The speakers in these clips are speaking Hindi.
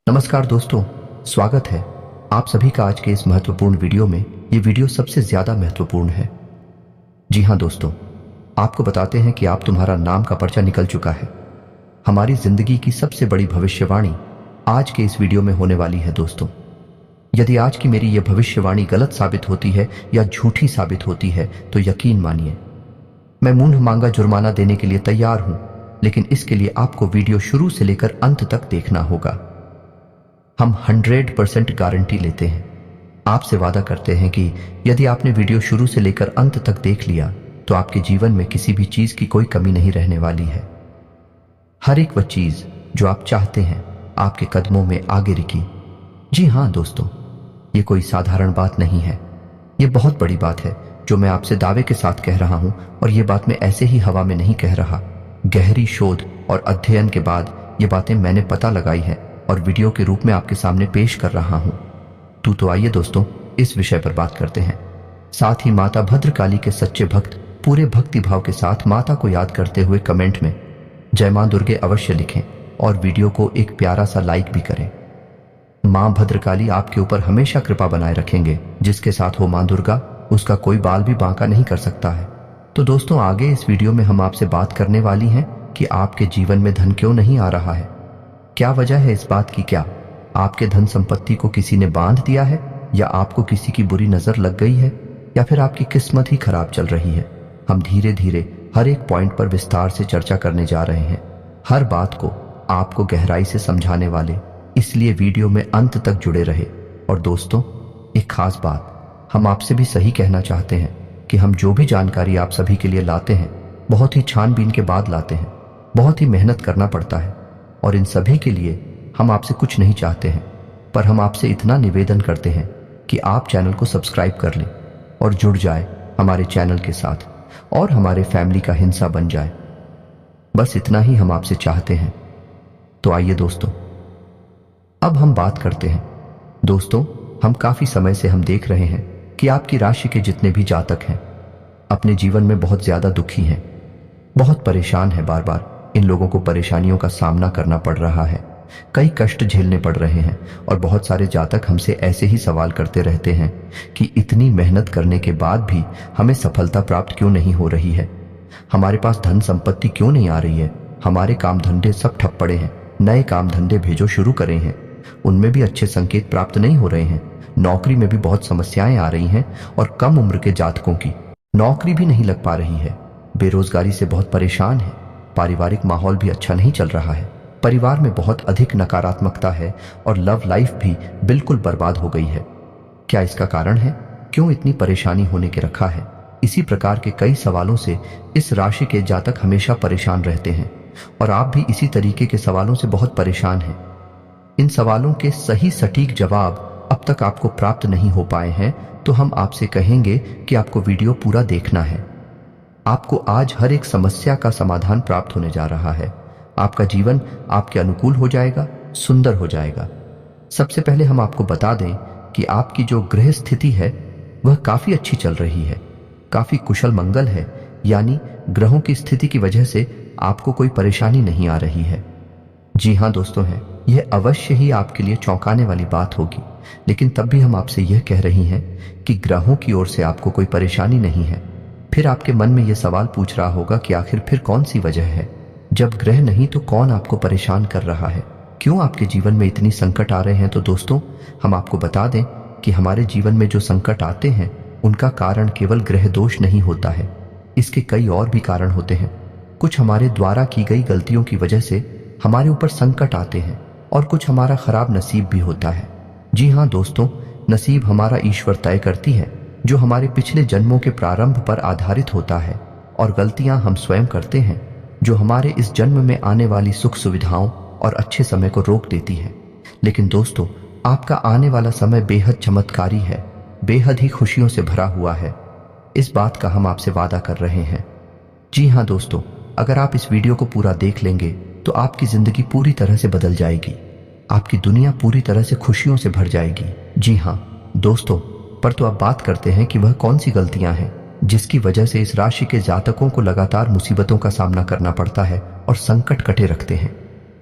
नमस्कार दोस्तों, स्वागत है आप सभी का आज के इस महत्वपूर्ण वीडियो में। ये वीडियो सबसे ज्यादा महत्वपूर्ण है। जी हाँ दोस्तों, आपको बताते हैं कि आप तुम्हारा नाम का पर्चा निकल चुका है। हमारी जिंदगी की सबसे बड़ी भविष्यवाणी आज के इस वीडियो में होने वाली है दोस्तों। यदि आज की मेरी यह भविष्यवाणी गलत साबित होती है या झूठी साबित होती है तो यकीन मानिए मैं मुंह मांगा जुर्माना देने के लिए तैयार हूं, लेकिन इसके लिए आपको वीडियो शुरू से लेकर अंत तक देखना होगा। हम 100% गारंटी लेते हैं, आपसे वादा करते हैं कि यदि आपने वीडियो शुरू से लेकर अंत तक देख लिया तो आपके जीवन में किसी भी चीज की कोई कमी नहीं रहने वाली है। हर एक वह चीज जो आप चाहते हैं आपके कदमों में आगे रुकी। जी हाँ दोस्तों, ये कोई साधारण बात नहीं है, ये बहुत बड़ी बात है जो मैं आपसे दावे के साथ कह रहा हूं। और ये बात मैं ऐसे ही हवा में नहीं कह रहा, गहरी शोध और अध्ययन के बाद ये बातें मैंने पता लगाई है और वीडियो के रूप में आपके सामने पेश कर रहा हूं। तो आइए दोस्तों, इस विषय पर बात करते हैं। साथ ही माता भद्रकाली के सच्चे भक्त पूरे भक्ति भाव के साथ माता को याद करते हुए कमेंट में जय मां दुर्गे अवश्य लिखें और वीडियो को एक प्यारा सा लाइक भी करें। मां भद्रकाली आपके ऊपर हमेशा कृपा बनाए रखेंगे। जिसके साथ हो मां दुर्गा, उसका कोई बाल भी बांका नहीं कर सकता है। तो दोस्तों, आगे इस वीडियो में हम आपसे बात करने वाली हैं कि आपके जीवन में धन क्यों नहीं आ रहा है। क्या वजह है इस बात की? क्या आपके धन संपत्ति को किसी ने बांध दिया है, या आपको किसी की बुरी नजर लग गई है, या फिर आपकी किस्मत ही खराब चल रही है? हम धीरे धीरे हर एक पॉइंट पर विस्तार से चर्चा करने जा रहे हैं, हर बात को आपको गहराई से समझाने वाले, इसलिए वीडियो में अंत तक जुड़े रहे। और दोस्तों, एक खास बात हम आपसे भी सही कहना चाहते हैं कि हम जो भी जानकारी आप सभी के लिए लाते हैं बहुत ही छानबीन के बाद लाते हैं। बहुत ही मेहनत करना पड़ता है और इन सभी के लिए हम आपसे कुछ नहीं चाहते हैं, पर हम आपसे इतना निवेदन करते हैं कि आप चैनल को सब्सक्राइब कर लें और जुड़ जाए हमारे चैनल के साथ और हमारे फैमिली का हिस्सा बन जाए। बस इतना ही हम आपसे चाहते हैं। तो आइए दोस्तों, अब हम बात करते हैं। दोस्तों, हम काफी समय से हम देख रहे हैं कि आपकी राशि के जितने भी जातक हैं अपने जीवन में बहुत ज्यादा दुखी हैं, बहुत परेशान हैं। बार बार इन लोगों को परेशानियों का सामना करना पड़ रहा है, कई कष्ट झेलने पड़ रहे हैं। और बहुत सारे जातक हमसे ऐसे ही सवाल करते रहते हैं कि इतनी मेहनत करने के बाद भी हमें सफलता प्राप्त क्यों नहीं हो रही है, हमारे पास धन संपत्ति क्यों नहीं आ रही है, हमारे काम धंधे सब ठप पड़े हैं, नए काम धंधे भेजो शुरू करे हैं, उनमें भी अच्छे संकेत प्राप्त नहीं हो रहे हैं, नौकरी में भी बहुत समस्याएं आ रही हैं और कम उम्र के जातकों की नौकरी भी नहीं लग पा रही है, बेरोजगारी से बहुत परेशान है, पारिवारिक माहौल भी अच्छा नहीं चल रहा है, परिवार में बहुत अधिक नकारात्मकता है और लव लाइफ भी बिल्कुल बर्बाद हो गई है। क्या इसका कारण है? क्यों इतनी परेशानी होने के रखा है? इसी प्रकार के कई सवालों से इस राशि के जातक हमेशा परेशान रहते हैं और आप भी इसी तरीके के सवालों से बहुत परेशान हैं। इन सवालों के सही सटीक जवाब अब तक आपको प्राप्त नहीं हो पाए हैं, तो हम आपसे कहेंगे कि आपको वीडियो पूरा देखना है। आपको आज हर एक समस्या का समाधान प्राप्त होने जा रहा है। आपका जीवन आपके अनुकूल हो जाएगा, सुंदर हो जाएगा। सबसे पहले हम आपको बता दें कि आपकी जो ग्रह स्थिति है वह काफी अच्छी चल रही है, काफी कुशल मंगल है, यानी ग्रहों की स्थिति की वजह से आपको कोई परेशानी नहीं आ रही है। जी हाँ दोस्तों, है यह अवश्य ही आपके लिए चौंकाने वाली बात होगी, लेकिन तब भी हम आपसे यह कह रही हैं कि ग्रहों की ओर से आपको कोई परेशानी नहीं है। फिर आपके मन में यह सवाल पूछ रहा होगा कि आखिर फिर कौन सी वजह है? जब ग्रह नहीं तो कौन आपको परेशान कर रहा है? क्यों आपके जीवन में इतनी संकट आ रहे हैं? तो दोस्तों, हम आपको बता दें कि हमारे जीवन में जो संकट आते हैं उनका कारण केवल ग्रह दोष नहीं होता है, इसके कई और भी कारण होते हैं। कुछ हमारे द्वारा की गई गलतियों की वजह से हमारे ऊपर संकट आते हैं और कुछ हमारा खराब नसीब भी होता है। जी हाँ दोस्तों, नसीब हमारा ईश्वर तय करती है, जो हमारे पिछले जन्मों के प्रारंभ पर आधारित होता है, और गलतियां हम स्वयं करते हैं जो हमारे इस जन्म में आने वाली सुख सुविधाओं और अच्छे समय को रोक देती है। लेकिन दोस्तों, आपका आने वाला समय बेहद चमत्कारी है, बेहद ही खुशियों से भरा हुआ है। इस बात का हम आपसे वादा कर रहे हैं। जी हाँ दोस्तों, अगर आप इस वीडियो को पूरा देख लेंगे तो आपकी जिंदगी पूरी तरह से बदल जाएगी, आपकी दुनिया पूरी तरह से खुशियों से भर जाएगी। जी हाँ दोस्तों, पर तो अब बात करते हैं कि वह कौन सी गलतियां हैं जिसकी वजह से इस राशि के जातकों को लगातार मुसीबतों का सामना करना पड़ता है और संकट कटे रखते हैं।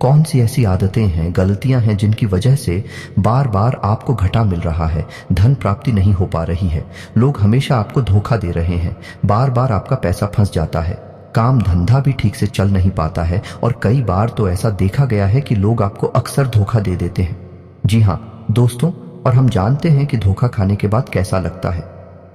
कौन सी ऐसी आदतें हैं, गलतियां हैं जिनकी वजह से बार बार आपको घाटा मिल रहा है, धन प्राप्ति नहीं हो पा रही है, लोग हमेशा आपको धोखा दे रहे हैं, बार बार आपका पैसा फंस जाता है, काम धंधा भी ठीक से चल नहीं पाता है, और कई बार तो ऐसा देखा गया है कि लोग आपको अक्सर धोखा दे देते हैं। जी हाँ दोस्तों, और हम जानते हैं कि धोखा खाने के बाद कैसा लगता है।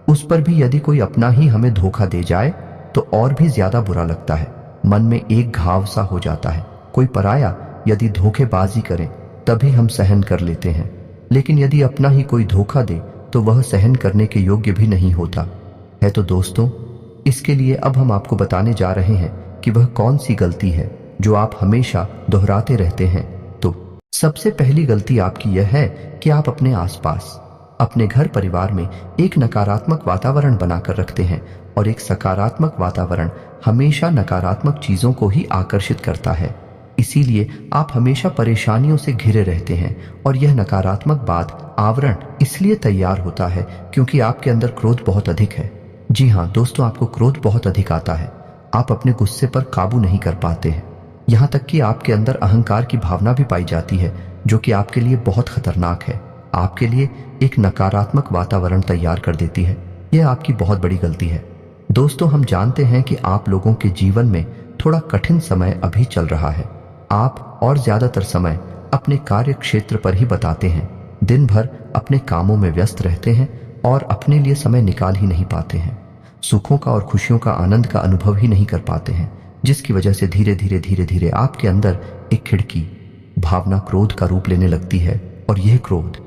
उस पर भी यदि कोई अपना ही हमें धोखा दे जाए तो और भी ज्यादा बुरा लगता है, मन में एक घाव सा हो जाता है। कोई पराया यदि धोखेबाजी करे तभी हम सहन कर लेते हैं, लेकिन यदि अपना ही कोई धोखा दे तो वह सहन करने के योग्य भी नहीं होता है। तो दोस्तों, इसके लिए अब हम आपको बताने जा रहे हैं कि वह कौन सी गलती है जो आप हमेशा दोहराते रहते हैं। तो सबसे पहली गलती आपकी यह है कि आप अपने आसपास, अपने घर परिवार में एक नकारात्मक वातावरण बनाकर रखते हैं, और एक सकारात्मक वातावरण हमेशा नकारात्मक चीजों को ही आकर्षित करता है। इसीलिए आप हमेशा परेशानियों से घिरे रहते हैं, और यह नकारात्मक बात आवरण इसलिए तैयार होता है क्योंकि आपके अंदर क्रोध बहुत अधिक है। जी हाँ दोस्तों, आपको क्रोध बहुत अधिक आता है, आप अपने गुस्से पर काबू नहीं कर पाते हैं, यहाँ तक कि आपके अंदर अहंकार की भावना भी पाई जाती है, जो कि आपके लिए बहुत खतरनाक है, आपके लिए एक नकारात्मक वातावरण तैयार कर देती है। यह आपकी बहुत बड़ी गलती है। दोस्तों, हम जानते हैं कि आप लोगों के जीवन में थोड़ा कठिन समय अभी चल रहा है। आप और ज्यादातर समय अपने कार्य क्षेत्र पर ही बताते हैं, दिन भर अपने कामों में व्यस्त रहते हैं और अपने लिए समय निकाल ही नहीं पाते हैं, सुखों का और खुशियों का आनंद का अनुभव ही नहीं कर पाते हैं, जिसकी वजह से धीरे धीरे आपके अंदर एक खिड़की भावना क्रोध का रूप लेने लगती है, और यह क्रोध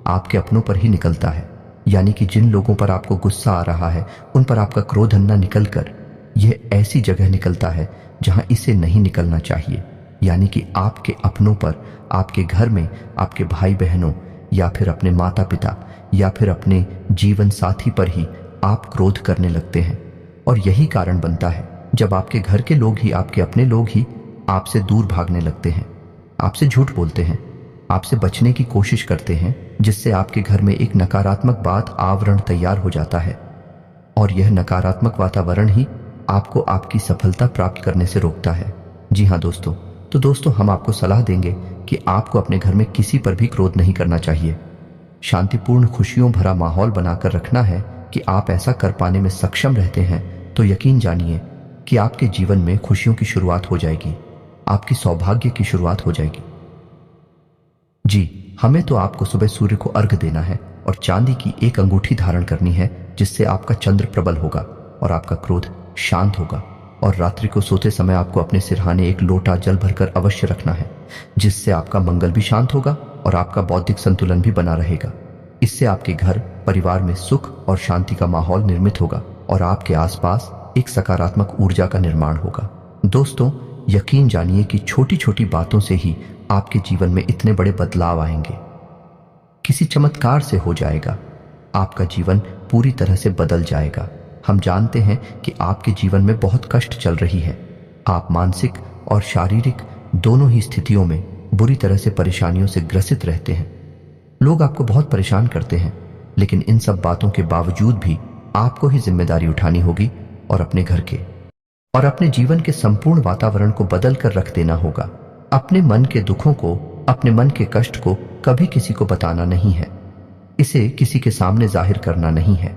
आपके अपनों पर ही निकलता है। यानी कि जिन लोगों पर आपको गुस्सा आ रहा है उन पर आपका क्रोध अन्ना निकलकर यह ऐसी जगह निकलता है जहां इसे नहीं निकलना चाहिए, यानी कि आपके अपनों पर, आपके घर में, आपके भाई बहनों या फिर अपने माता पिता या फिर अपने जीवन साथी पर ही आप क्रोध करने लगते हैं। और यही कारण बनता है जब आपके घर के लोग ही, आपके अपने लोग ही आपसे दूर भागने लगते हैं, आपसे झूठ बोलते हैं, आपसे बचने की कोशिश करते हैं, जिससे आपके घर में एक नकारात्मक बात आवरण तैयार हो जाता है, और यह नकारात्मक वातावरण ही आपको आपकी सफलता प्राप्त करने से रोकता है। जी हाँ दोस्तों, तो दोस्तों हम आपको सलाह देंगे कि आपको अपने घर में किसी पर भी क्रोध नहीं करना चाहिए। शांतिपूर्ण खुशियों भरा माहौल बनाकर रखना है कि आप ऐसा कर पाने में सक्षम रहते हैं तो यकीन जानिए कि आपके जीवन में खुशियों की शुरुआत हो जाएगी, आपकी सौभाग्य की शुरुआत हो जाएगी। जी, हमें तो आपको सुबह सूर्य को अर्घ देना है और चांदी की एक अंगूठी धारण करनी है, जिससे आपका चंद्र प्रबल होगा और आपका क्रोध शांत होगा। और रात्रि को सोते समय आपको अपने सिरहाने एक लोटा जल भरकर अवश्य रखना है, जिससे आपका मंगल भी शांत होगा और आपका बौद्धिक संतुलन भी बना रहेगा। इससे आपके घर परिवार में सुख और शांति का माहौल निर्मित होगा और आपके आसपास एक सकारात्मक ऊर्जा का निर्माण होगा। दोस्तों, यकीन जानिए कि छोटी छोटी बातों से ही आपके जीवन में इतने बड़े बदलाव आएंगे, किसी चमत्कार से हो जाएगा, आपका जीवन पूरी तरह से बदल जाएगा। हम जानते हैं कि आपके जीवन में बहुत कष्ट चल रही है, आप मानसिक और शारीरिक दोनों ही स्थितियों में बुरी तरह से परेशानियों से ग्रसित रहते हैं। लोग आपको बहुत परेशान करते हैं, लेकिन इन सब बातों के बावजूद भी आपको ही जिम्मेदारी उठानी होगी और अपने घर के और अपने जीवन के संपूर्ण वातावरण को बदल कर रख देना होगा। अपने मन के दुखों को, अपने मन के कष्ट को कभी किसी को बताना नहीं है, इसे किसी के सामने जाहिर करना नहीं है।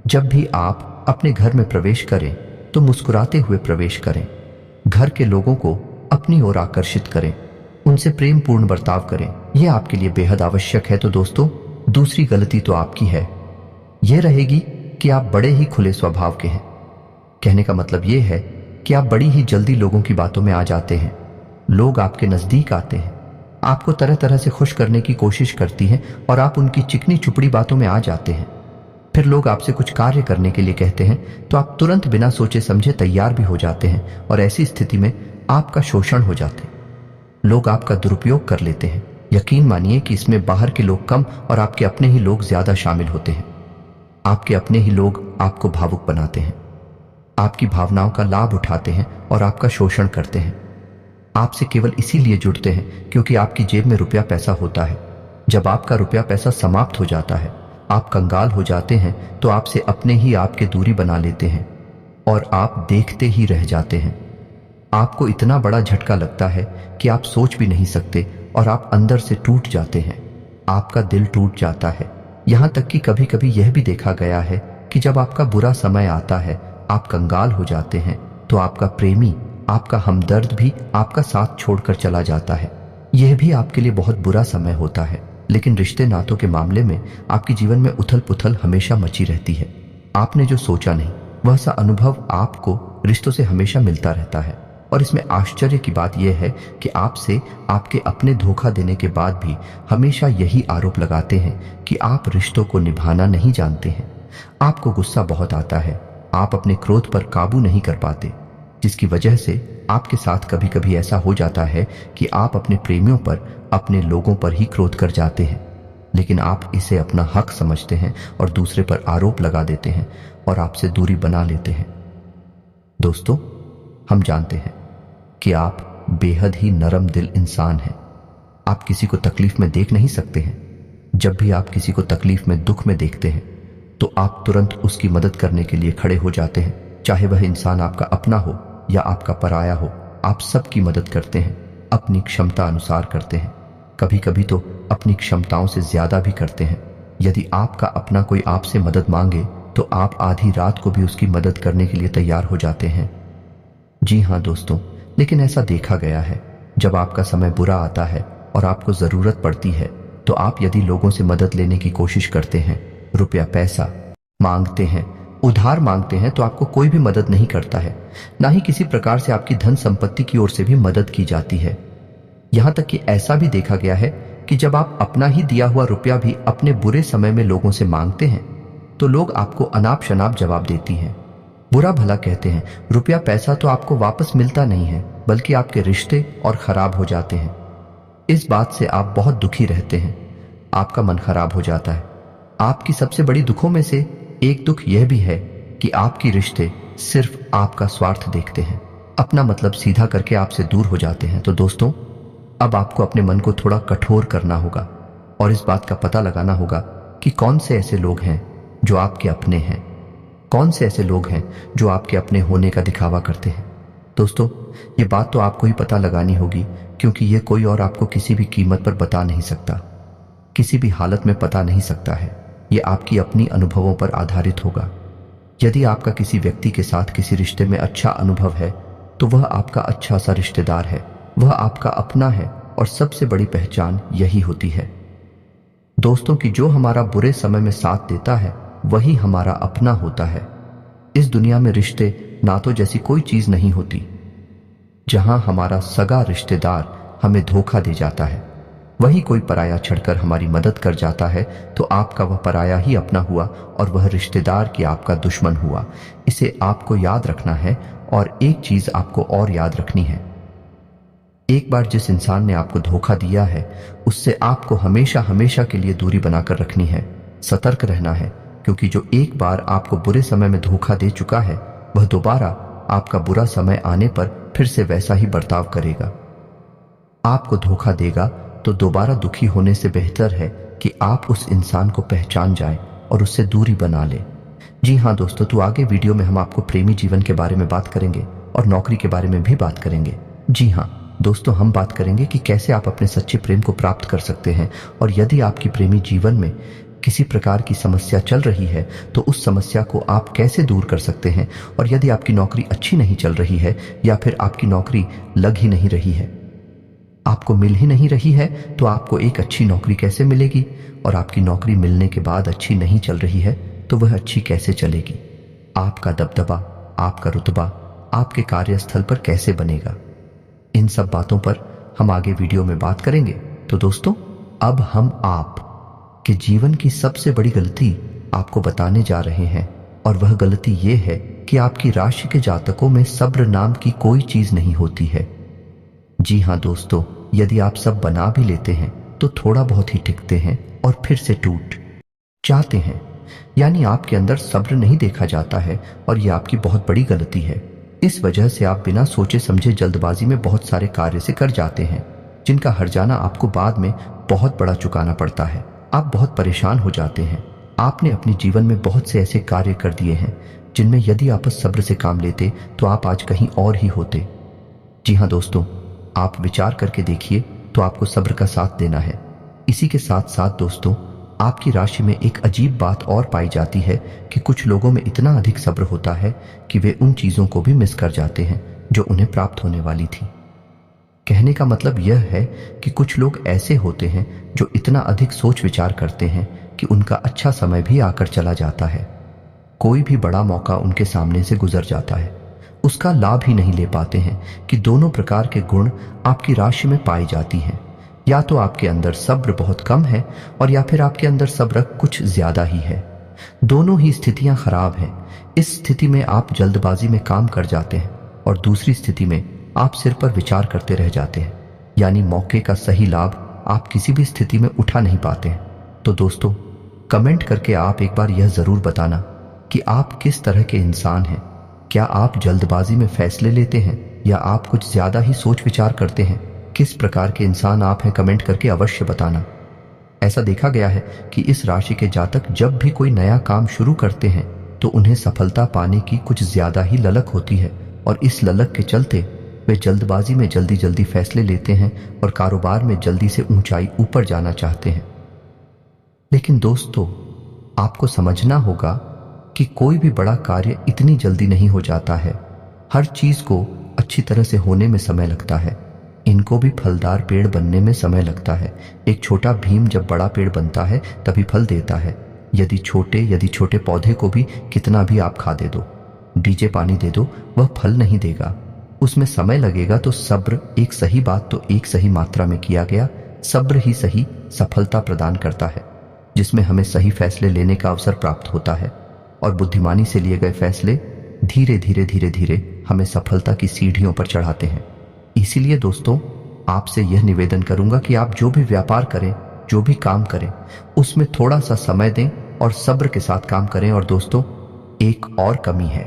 जब भी आप अपने घर में प्रवेश करें तो मुस्कुराते हुए प्रवेश करें, घर के लोगों को अपनी ओर आकर्षित करें, उनसे प्रेम पूर्ण बर्ताव करें, यह आपके लिए बेहद आवश्यक है। तो दोस्तों, दूसरी गलती तो आपकी है, यह रहेगी कि आप बड़े ही खुले स्वभाव के हैं। कहने का मतलब यह है कि आप बड़ी ही जल्दी लोगों की बातों में आ जाते हैं। लोग आपके नजदीक आते हैं, आपको तरह तरह से खुश करने की कोशिश करती हैं और आप उनकी चिकनी चुपड़ी बातों में आ जाते हैं। फिर लोग आपसे कुछ कार्य करने के लिए कहते हैं तो आप तुरंत बिना सोचे समझे तैयार भी हो जाते हैं, और ऐसी स्थिति में आपका शोषण हो जाते हैं, लोग आपका दुरुपयोग कर लेते हैं। यकीन मानिए कि इसमें बाहर के लोग कम और आपके अपने ही लोग ज्यादा शामिल होते हैं। आपके अपने ही लोग आपको भावुक बनाते हैं, आपकी भावनाओं का लाभ उठाते हैं और आपका शोषण करते हैं। आपसे केवल इसीलिए जुड़ते हैं क्योंकि आपकी जेब में रुपया पैसा होता है। जब आपका रुपया पैसा समाप्त हो जाता है, आप कंगाल हो जाते हैं, तो आपसे अपने ही आपके दूरी बना लेते हैं और आप देखते ही रह जाते हैं। आपको इतना बड़ा झटका लगता है कि आप सोच भी नहीं सकते और आप अंदर से टूट जाते हैं। आपका दिल टूट जाता है। यहाँ तक कि कभी कभी यह भी देखा गया है कि जब आपका बुरा समय आता है, आप कंगाल हो जाते हैं, तो आपका प्रेमी, आपका हमदर्द भी आपका साथ छोड़कर चला जाता है। यह भी आपके लिए बहुत बुरा समय होता है। लेकिन रिश्ते नातों के मामले में आपके जीवन में उथल पुथल हमेशा मची रहती है। आपने जो सोचा नहीं वह सा अनुभव आपको रिश्तों से हमेशा मिलता रहता है। और इसमें आश्चर्य की बात यह है कि आपसे आपके अपने धोखा देने के बाद भी हमेशा यही आरोप लगाते हैं कि आप रिश्तों को निभाना नहीं जानते हैं। आपको गुस्सा बहुत आता है, आप अपने क्रोध पर काबू नहीं कर पाते, जिसकी वजह से आपके साथ कभी कभी ऐसा हो जाता है कि आप अपने प्रेमियों पर, अपने लोगों पर ही क्रोध कर जाते हैं। लेकिन आप इसे अपना हक समझते हैं और दूसरे पर आरोप लगा देते हैं और आपसे दूरी बना लेते हैं। दोस्तों, हम जानते हैं कि आप बेहद ही नरम दिल इंसान हैं। आप किसी को तकलीफ में देख नहीं सकते हैं। जब भी आप किसी को तकलीफ में, दुख में देखते हैं तो आप तुरंत उसकी मदद करने के लिए खड़े हो जाते हैं। चाहे वह इंसान आपका अपना हो या आपका पराया हो, आप सबकी मदद करते हैं, अपनी क्षमता अनुसार करते हैं। कभी कभी तो अपनी क्षमताओं से ज्यादा भी करते हैं। यदि आपका अपना कोई आपसे मदद मांगे तो आप आधी रात को भी उसकी मदद करने के लिए तैयार हो जाते हैं। जी हाँ दोस्तों, लेकिन ऐसा देखा गया है, जब आपका समय बुरा आता है और आपको जरूरत पड़ती है तो आप यदि लोगों से मदद लेने की कोशिश करते हैं, रुपया पैसा मांगते हैं, उधार मांगते हैं, तो आपको कोई भी मदद नहीं करता है। ना ही किसी प्रकार से आपकी धन संपत्ति की ओर से भी मदद की जाती है। यहां तक कि ऐसा भी देखा गया है कि जब आप अपना ही दिया हुआ रुपया भी अपने बुरे समय में लोगों से मांगते हैं तो लोग आपको अनाप शनाप जवाब देती हैं, बुरा भला कहते हैं। रुपया पैसा तो आपको वापस मिलता नहीं है, बल्कि आपके रिश्ते और खराब हो जाते हैं। इस बात से आप बहुत दुखी रहते हैं, आपका मन खराब हो जाता है। आपकी सबसे बड़ी दुखों में से एक दुख यह भी है कि आपके रिश्ते सिर्फ आपका स्वार्थ देखते हैं, अपना मतलब सीधा करके आपसे दूर हो जाते हैं। तो दोस्तों, अब आपको अपने मन को थोड़ा कठोर करना होगा और इस बात का पता लगाना होगा कि कौन से ऐसे लोग हैं जो आपके अपने हैं, कौन से ऐसे लोग हैं जो आपके अपने होने का दिखावा करते हैं। दोस्तों, ये बात तो आपको ही पता लगानी होगी, क्योंकि ये कोई और आपको किसी भी कीमत पर बता नहीं सकता, किसी भी हालत में पता नहीं सकता है। ये आपकी अपनी अनुभवों पर आधारित होगा। यदि आपका किसी व्यक्ति के साथ किसी रिश्ते में अच्छा अनुभव है तो वह आपका अच्छा सा रिश्तेदार है, वह आपका अपना है और सबसे बड़ी पहचान यही होती है दोस्तों कि जो हमारा बुरे समय में साथ देता है वही हमारा अपना होता है। इस दुनिया में रिश्ते नातों जैसी कोई चीज नहीं होती। जहां हमारा सगा रिश्तेदार हमें धोखा दे जाता है, वही कोई पराया छड़कर हमारी मदद कर जाता है, तो आपका वह पराया ही अपना हुआ और वह रिश्तेदार की आपका दुश्मन हुआ। इसे आपको याद रखना है। और एक चीज आपको और याद रखनी है, एक बार जिस इंसान ने आपको धोखा दिया है उससे आपको हमेशा हमेशा के लिए दूरी बनाकर रखनी है। सतर्क रहना है, क्योंकि जो एक बार आपको बुरे समय में धोखा दे चुका है वह दोबारा आपका बुरा समय आने पर फिर से वैसा ही बर्ताव करेगा। आपको धोखा देगा तो दोबारा दुखी होने से बेहतर है कि आप उस इंसान को पहचान जाएं और उससे दूरी बना लें। जी हाँ दोस्तों, तो आगे वीडियो में हम आपको प्रेमी जीवन के बारे में बात करेंगे और नौकरी के बारे में भी बात करेंगे। जी हाँ दोस्तों, हम बात करेंगे कि कैसे आप अपने सच्चे प्रेम को प्राप्त कर सकते हैं, और यदि आपकी प्रेमी जीवन में किसी प्रकार की समस्या चल रही है तो उस समस्या को आप कैसे दूर कर सकते हैं। और यदि आपकी नौकरी अच्छी नहीं चल रही है या फिर आपकी नौकरी लग ही नहीं रही है, आपको मिल ही नहीं रही है, तो आपको एक अच्छी नौकरी कैसे मिलेगी। और आपकी नौकरी मिलने के बाद अच्छी नहीं चल रही है तो वह अच्छी कैसे चलेगी। आपका दबदबा, आपका रुतबा आपके कार्यस्थल पर कैसे बनेगा। इन सब बातों पर हम आगे वीडियो में बात करेंगे। तो दोस्तों, अब हम आप के जीवन की सबसे बड़ी गलती आपको बताने जा रहे हैं, और वह गलती ये है कि आपकी राशि के जातकों में सब्र नाम की कोई चीज नहीं होती है। जी हाँ दोस्तों, यदि आप सब बना भी लेते हैं तो थोड़ा बहुत ही टिकते हैं और फिर से टूट जाते हैं। यानी आपके अंदर सब्र नहीं देखा जाता है, और यह आपकी बहुत बड़ी गलती है। इस वजह से आप बिना सोचे समझे जल्दबाजी में बहुत सारे कार्य से कर जाते हैं, जिनका हर्जाना आपको बाद में बहुत बड़ा चुकाना पड़ता है। आप बहुत परेशान हो जाते हैं। आपने अपने जीवन में बहुत से ऐसे कार्य कर दिए हैं जिनमें यदि आप सब्र से काम लेते तो आप आज कहीं और ही होते। जी हाँ दोस्तों, आप विचार करके देखिए तो आपको सब्र का साथ देना है। इसी के साथ साथ दोस्तों, आपकी राशि में एक अजीब बात और पाई जाती है कि कुछ लोगों में इतना अधिक सब्र होता है कि वे उन चीज़ों को भी मिस कर जाते हैं जो उन्हें प्राप्त होने वाली थी। कहने का मतलब यह है कि कुछ लोग ऐसे होते हैं जो इतना अधिक सोच विचार करते हैं कि उनका अच्छा समय भी आकर चला जाता है। कोई भी बड़ा मौका उनके सामने से गुजर जाता है, उसका लाभ ही नहीं ले पाते हैं कि दोनों प्रकार के गुण आपकी राशि में पाई जाती हैं। या तो आपके अंदर सब्र बहुत कम है और या फिर आपके अंदर सब्र कुछ ज्यादा ही है। दोनों ही स्थितियां खराब हैं। इस स्थिति में आप जल्दबाजी में काम कर जाते हैं और दूसरी स्थिति में आप सिर पर विचार करते रह जाते हैं, यानी मौके का सही लाभ आप किसी भी स्थिति में उठा नहीं पाते हैं। तो दोस्तों, कमेंट करके आप एक बार यह जरूर बताना कि आप किस तरह के इंसान हैं। क्या आप जल्दबाजी में फैसले लेते हैं या आप कुछ ज्यादा ही सोच विचार करते हैं? किस प्रकार के इंसान आप हैं, कमेंट करके अवश्य बताना। ऐसा देखा गया है कि इस राशि के जातक जब भी कोई नया काम शुरू करते हैं तो उन्हें सफलता पाने की कुछ ज्यादा ही ललक होती है और इस ललक के चलते वे जल्दबाजी में जल्दी जल्दी फैसले लेते हैं और कारोबार में जल्दी से ऊंचाई ऊपर जाना चाहते हैं। लेकिन दोस्तों, आपको समझना होगा कि कोई भी बड़ा कार्य इतनी जल्दी नहीं हो जाता है। हर चीज को अच्छी तरह से होने में समय लगता है। इनको भी फलदार पेड़ बनने में समय लगता है। एक छोटा भीम जब बड़ा पेड़ बनता है तभी फल देता है। यदि छोटे पौधे को भी कितना भी आप खाद दे दो, बीजे पानी दे दो, वह फल नहीं देगा, उसमें समय लगेगा। तो सब्र, एक सही बात तो एक सही मात्रा में किया गया सब्र ही सही सफलता प्रदान करता है, जिसमें हमें सही फैसले लेने का अवसर प्राप्त होता है और बुद्धिमानी से लिए गए फैसले धीरे धीरे हमें सफलता की सीढ़ियों पर चढ़ाते हैं। इसीलिए दोस्तों, आपसे यह निवेदन करूंगा कि आप जो भी व्यापार करें, जो भी काम करें, उसमें थोड़ा सा समय दें और सब्र के साथ काम करें। और दोस्तों, एक और कमी है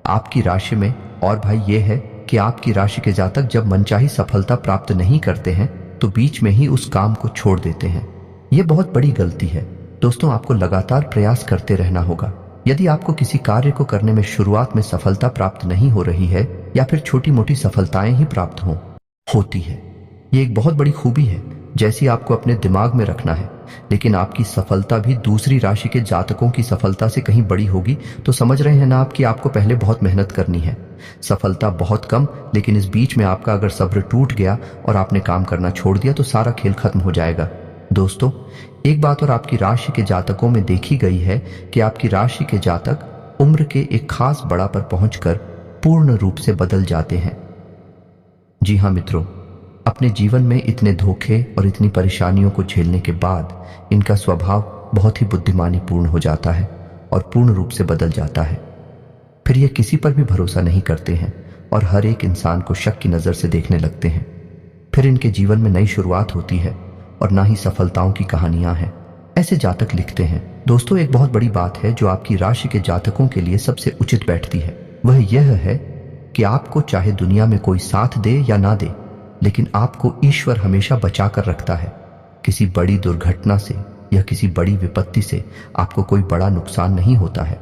आपकी राशि में, और भाई ये है कि आपकी राशि के जातक जब मनचाही सफलता प्राप्त नहीं करते हैं तो बीच में ही उस काम को छोड़ देते हैं। यह बहुत बड़ी गलती है। दोस्तों, आपको लगातार प्रयास करते रहना होगा। यदि आपको किसी कार्य को करने में शुरुआत में सफलता प्राप्त नहीं हो रही है या फिर छोटी मोटी सफलताएं ही प्राप्त होती है, ये एक बहुत बड़ी खूबी है जैसी आपको अपने दिमाग में रखना है। लेकिन आपकी सफलता भी दूसरी राशि के जातकों की सफलता से कहीं बड़ी होगी तो समझ रहे हैं ना आप कि आपको पहले बहुत मेहनत करनी है। सफलता बहुत कम, लेकिन इस बीच में आपका अगर सब्र टूट गया और आपने काम करना छोड़ दिया तो सारा खेल खत्म हो जाएगा। दोस्तों, एक बात और आपकी राशि के जातकों में देखी गई है कि आपकी राशि के जातक उम्र के एक खास बड़ा पर पहुंचकर पूर्ण रूप से बदल जाते हैं। जी हाँ मित्रों, अपने जीवन में इतने धोखे और इतनी परेशानियों को झेलने के बाद इनका स्वभाव बहुत ही बुद्धिमानी पूर्ण हो जाता है और पूर्ण रूप से बदल जाता है। फिर ये किसी पर भी भरोसा नहीं करते हैं और हर एक इंसान को शक की नजर से देखने लगते हैं। फिर इनके जीवन में नई शुरुआत होती है और ना ही सफलताओं की कहानियां हैं। ऐसे जातक लिखते हैं। दोस्तों, एक बहुत बड़ी बात है जो आपकी राशि के जातकों के लिए सबसे उचित बैठती है, वह यह है कि आपको चाहे दुनिया में कोई साथ दे या ना दे, लेकिन आपको ईश्वर हमेशा बचा कर रखता है। किसी बड़ी दुर्घटना से या किसी बड़ी विपत्ति से आपको कोई बड़ा नुकसान नहीं होता है।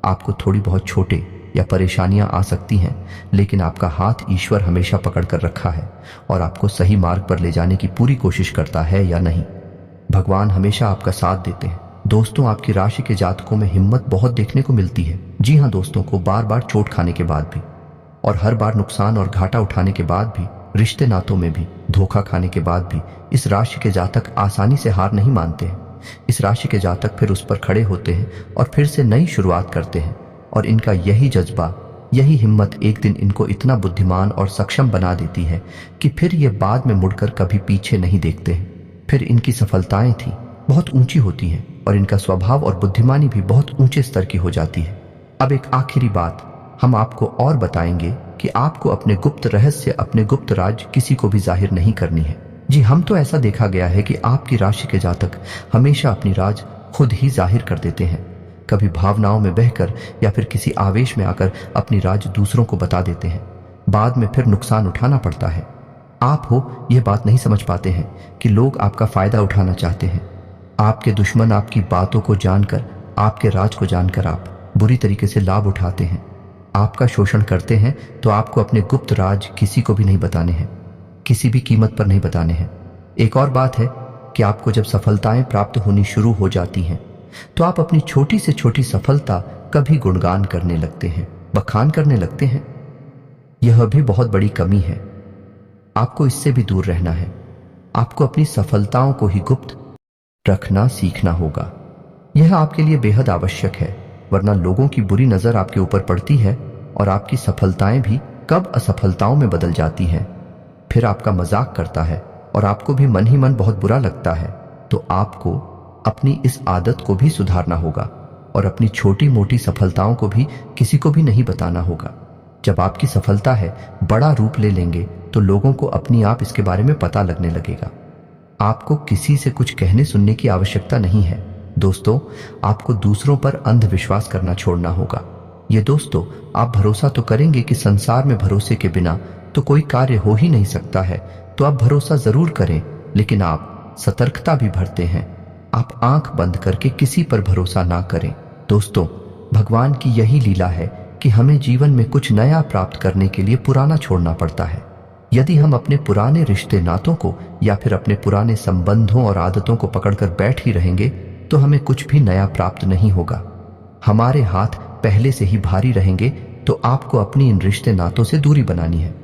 आपको थोड़ी बहुत छोटे या परेशानियां आ सकती हैं, लेकिन आपका हाथ ईश्वर हमेशा पकड़ कर रखा है और आपको सही मार्ग पर ले जाने की पूरी कोशिश करता है या नहीं। भगवान हमेशा आपका साथ देते हैं। दोस्तों, आपकी राशि के जातकों में हिम्मत बहुत देखने को मिलती है। जी हाँ दोस्तों, को बार बार चोट खाने के बाद भी और हर बार नुकसान और घाटा उठाने के बाद भी, रिश्ते नातों में भी धोखा खाने के बाद भी इस राशि के जातक आसानी से हार नहीं मानते हैं। इस राशि के जातक फिर उस पर खड़े होते हैं और फिर से नई शुरुआत करते हैं और इनका यही जज्बा, यही हिम्मत एक दिन इनको इतना बुद्धिमान और सक्षम बना देती है कि फिर ये बाद में मुड़कर कभी पीछे नहीं देखते हैं। फिर इनकी सफलताएं थी बहुत ऊंची होती हैं और इनका स्वभाव और बुद्धिमानी भी बहुत ऊंचे स्तर की हो जाती है। अब एक आखिरी बात हम आपको और बताएंगे कि आपको अपने गुप्त रहस्य, अपने गुप्त राज किसी को भी जाहिर नहीं करनी है। जी, हम तो ऐसा देखा गया है कि आपकी राशि के जातक हमेशा अपनी राज खुद ही जाहिर कर देते हैं। कभी भावनाओं में बहकर या फिर किसी आवेश में आकर अपनी राज दूसरों को बता देते हैं। बाद में फिर नुकसान उठाना पड़ता है। आप हो यह बात नहीं समझ पाते हैं कि लोग आपका फायदा उठाना चाहते हैं। आपके दुश्मन आपकी बातों को जानकर, आपके राज को जानकर आप बुरी तरीके से लाभ उठाते हैं। आपका शोषण करते हैं तो आपको अपने गुप्त राज किसी को भी नहीं बताने हैं, किसी भी कीमत पर नहीं बताने हैं। एक और बात है कि आपको जब सफलताएं प्राप्त होनी शुरू हो जाती हैं तो आप अपनी छोटी से छोटी सफलता का भी गुणगान करने लगते हैं, बखान करने लगते हैं। यह भी बहुत बड़ी कमी है। आपको इससे भी दूर रहना है। आपको अपनी सफलताओं को ही गुप्त रखना सीखना होगा। यह आपके लिए बेहद आवश्यक है, वरना लोगों की बुरी नजर आपके ऊपर पड़ती है और आपकी सफलताएं भी कब असफलताओं में बदल जाती हैं। फिर आपका मजाक करता है और आपको भी मन ही मन बहुत बुरा लगता है। तो आपको अपनी इस आदत को भी सुधारना होगा और अपनी छोटी मोटी सफलताओं को भी किसी को भी नहीं बताना होगा। जब आपकी सफलता है बड़ा रूप ले लेंगे तो लोगों को अपनी आप इसके बारे में पता लगने लगेगा। आपको किसी से कुछ कहने सुनने की आवश्यकता नहीं है। दोस्तों, आपको दूसरों पर अंधविश्वास करना छोड़ना होगा। ये दोस्तों, आप भरोसा तो करेंगे कि संसार में भरोसे के बिना तो कोई कार्य हो ही नहीं सकता है, तो आप भरोसा जरूर करें, लेकिन आप सतर्कता भी बरतें हैं। आप आंख बंद करके किसी पर भरोसा ना करें। दोस्तों, भगवान की यही लीला है कि हमें जीवन में कुछ नया प्राप्त करने के लिए पुराना छोड़ना पड़ता है। यदि हम अपने पुराने रिश्ते नातों को या फिर अपने पुराने संबंधों और आदतों को पकड़कर बैठ ही रहेंगे तो हमें कुछ भी नया प्राप्त नहीं होगा। हमारे हाथ पहले से ही भारी रहेंगे, तो आपको अपनी इन रिश्ते नातों से दूरी बनानी है।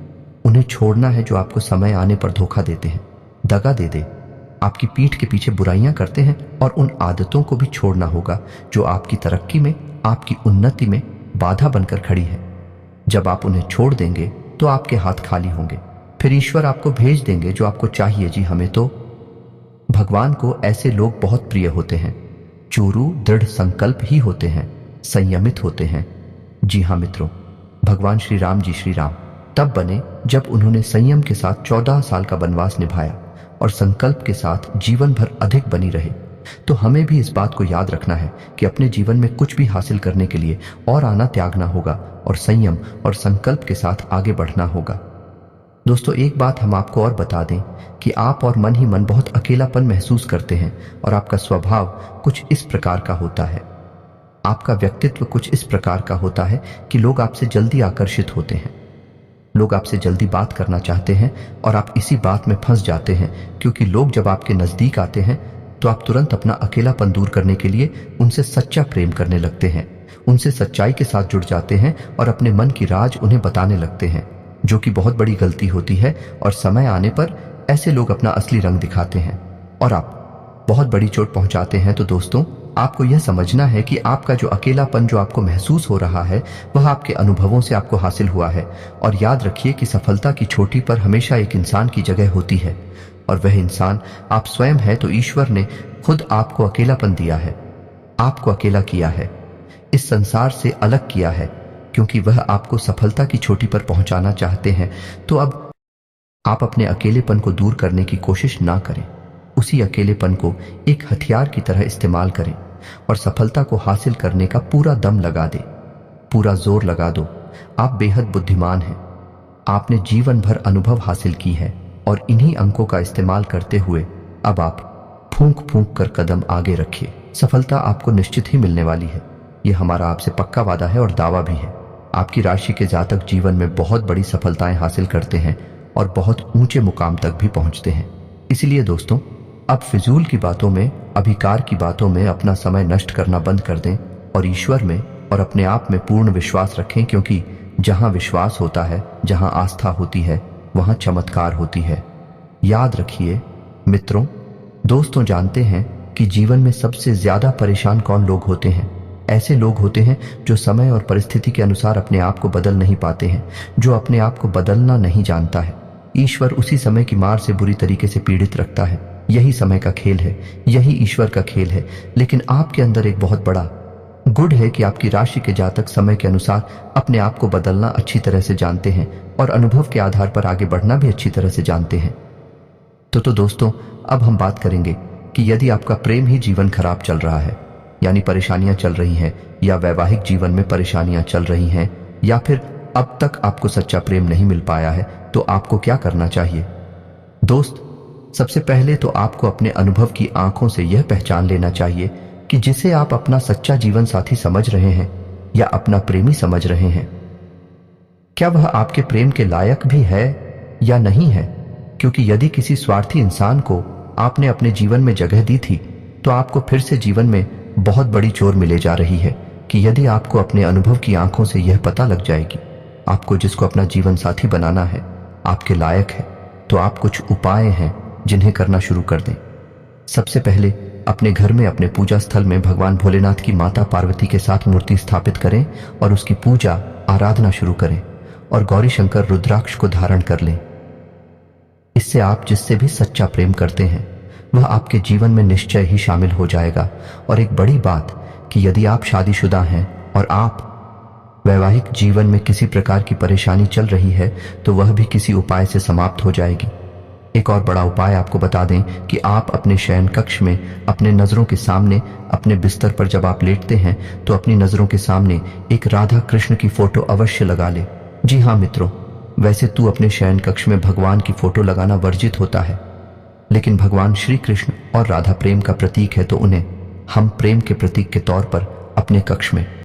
उन्हें छोड़ना है जो आपको समय आने पर धोखा देते हैं, दगा दे दे, आपकी पीठ के पीछे बुराइयां करते हैं, और उन आदतों को भी छोड़ना होगा जो आपकी तरक्की में, आपकी उन्नति में बाधा बनकर खड़ी है। जब आप उन्हें छोड़ देंगे तो आपके हाथ खाली होंगे। फिर ईश्वर आपको भेज देंगे जो आपको चाहिए। जी, हमें तो भगवान को ऐसे लोग बहुत प्रिय होते हैं। चोरू दृढ़ संकल्प ही होते हैं, संयमित होते हैं। जी हाँ मित्रों, भगवान श्री राम जी श्री राम तब बने जब उन्होंने संयम के साथ 14 साल का वनवास निभाया और संकल्प के साथ जीवन भर अधिक बनी रहे। तो हमें भी इस बात को याद रखना है कि अपने जीवन में कुछ भी हासिल करने के लिए और आना त्यागना होगा और संयम और संकल्प के साथ आगे बढ़ना होगा। दोस्तों, एक बात हम आपको और बता दें कि आप और मन ही मन बहुत अकेलापन महसूस करते हैं और आपका स्वभाव कुछ इस प्रकार का होता है, आपका व्यक्तित्व कुछ इस प्रकार का होता है कि लोग आपसे जल्दी आकर्षित होते हैं, लोग आपसे जल्दी बात करना चाहते हैं और आप इसी बात में फंस जाते हैं, क्योंकि लोग जब आपके नजदीक आते हैं तो आप तुरंत अपना अकेलापन दूर करने के लिए उनसे सच्चा प्रेम करने लगते हैं, उनसे सच्चाई के साथ जुड़ जाते हैं और अपने मन की राज उन्हें बताने लगते हैं, जो कि बहुत बड़ी गलती होती है। और समय आने पर ऐसे लोग अपना असली रंग दिखाते हैं और आप बहुत बड़ी चोट पहुंचाते हैं। तो दोस्तों, आपको यह समझना है कि आपका जो अकेलापन जो आपको महसूस हो रहा है वह आपके अनुभवों से आपको हासिल हुआ है। और याद रखिए कि सफलता की चोटी पर हमेशा एक इंसान की जगह होती है और वह इंसान आप स्वयं है। तो ईश्वर ने खुद आपको अकेलापन दिया है, आपको अकेला किया है, इस संसार से अलग किया है, क्योंकि वह आपको सफलता की चोटी पर पहुंचाना चाहते हैं। तो अब आप अपने अकेलेपन को दूर करने की कोशिश ना करें, उसी अकेलेपन को एक हथियार की तरह इस्तेमाल करें और सफलता को हासिल करने का पूरा दम लगा दें, पूरा जोर लगा दो। आप बेहद बुद्धिमान हैं, आपने जीवन भर अनुभव हासिल की है और इन्हीं अंकों का इस्तेमाल करते हुए अब आप फूंक फूंक कर कदम आगे रखिए। सफलता आपको निश्चित ही मिलने वाली है, यह हमारा आपसे पक्का वादा है और दावा भी है। आपकी राशि के जातक जीवन में बहुत बड़ी सफलताएं हासिल करते हैं और बहुत ऊंचे मुकाम तक भी पहुंचते हैं। इसलिए दोस्तों, अब फिजूल की बातों में, अभिकार की बातों में अपना समय नष्ट करना बंद कर दें और ईश्वर में और अपने आप में पूर्ण विश्वास रखें, क्योंकि जहां विश्वास होता है, जहां आस्था होती है, वहां चमत्कार होती है। याद रखिए मित्रों, दोस्तों, जानते हैं कि जीवन में सबसे ज्यादा परेशान कौन लोग होते हैं? ऐसे लोग होते हैं जो समय और परिस्थिति के अनुसार अपने आप को बदल नहीं पाते हैं, जो अपने आप को बदलना नहीं जानता है। ईश्वर उसी समय की मार से बुरी तरीके से पीड़ित रखता है। यही समय का खेल है, यही ईश्वर का खेल है। लेकिन आपके अंदर एक बहुत बड़ा गुण है कि आपकी राशि के जातक समय के अनुसार अपने आप को बदलना अच्छी तरह से जानते हैं और अनुभव के आधार पर आगे बढ़ना भी अच्छी तरह से जानते हैं। तो दोस्तों, अब हम बात करेंगे कि यदि आपका प्रेम ही जीवन खराब चल रहा है, यानी परेशानियां चल रही हैं, या वैवाहिक जीवन में परेशानियां चल रही हैं, या फिर अब तक आपको सच्चा प्रेम नहीं मिल पाया है, तो आपको क्या करना चाहिए? दोस्त, सबसे पहले तो आपको अपने अनुभव की आंखों से यह पहचान लेना चाहिए कि जिसे आप अपना सच्चा जीवन साथी समझ रहे हैं या अपना प्रेमी समझ रहे हैं, क्या वह आपके प्रेम के लायक भी है या नहीं है? क्योंकि यदि किसी स्वार्थी इंसान को आपने अपने जीवन में जगह दी थी, तो आपको फिर से जीवन में बहुत बड़ी चोट मिले जा रही है कि यदि आपको अपने अनुभव की आंखों से यह पता लग जाएगी आपको जिसको अपना जीवन साथी बनाना है आपके लायक है, तो आप कुछ उपाय हैं जिन्हें करना शुरू कर दें। सबसे पहले अपने घर में अपने पूजा स्थल में भगवान भोलेनाथ की माता पार्वती के साथ मूर्ति स्थापित करें और उसकी पूजा आराधना शुरू करें और गौरी शंकर रुद्राक्ष को धारण कर लें। इससे आप जिससे भी सच्चा प्रेम करते हैं वह आपके जीवन में निश्चय ही शामिल हो जाएगा। और एक बड़ी बात कि यदि आप शादीशुदा हैं और आप वैवाहिक जीवन में किसी प्रकार की परेशानी चल रही है तो वह भी किसी उपाय से समाप्त हो जाएगी। एक और बड़ा उपाय आपको बता दें कि आप अपने शयन कक्ष में अपने नजरों के सामने अपने बिस्तर पर जब आप लेटते हैं तो अपनी नजरों के सामने एक राधा कृष्ण की फोटो अवश्य लगा ले। जी हाँ मित्रों, वैसे तू अपने शयन कक्ष में भगवान की फोटो लगाना वर्जित होता है, लेकिन भगवान श्री कृष्ण और राधा प्रेम का प्रतीक है, तो उन्हें हम प्रेम के प्रतीक के तौर पर अपने कक्ष में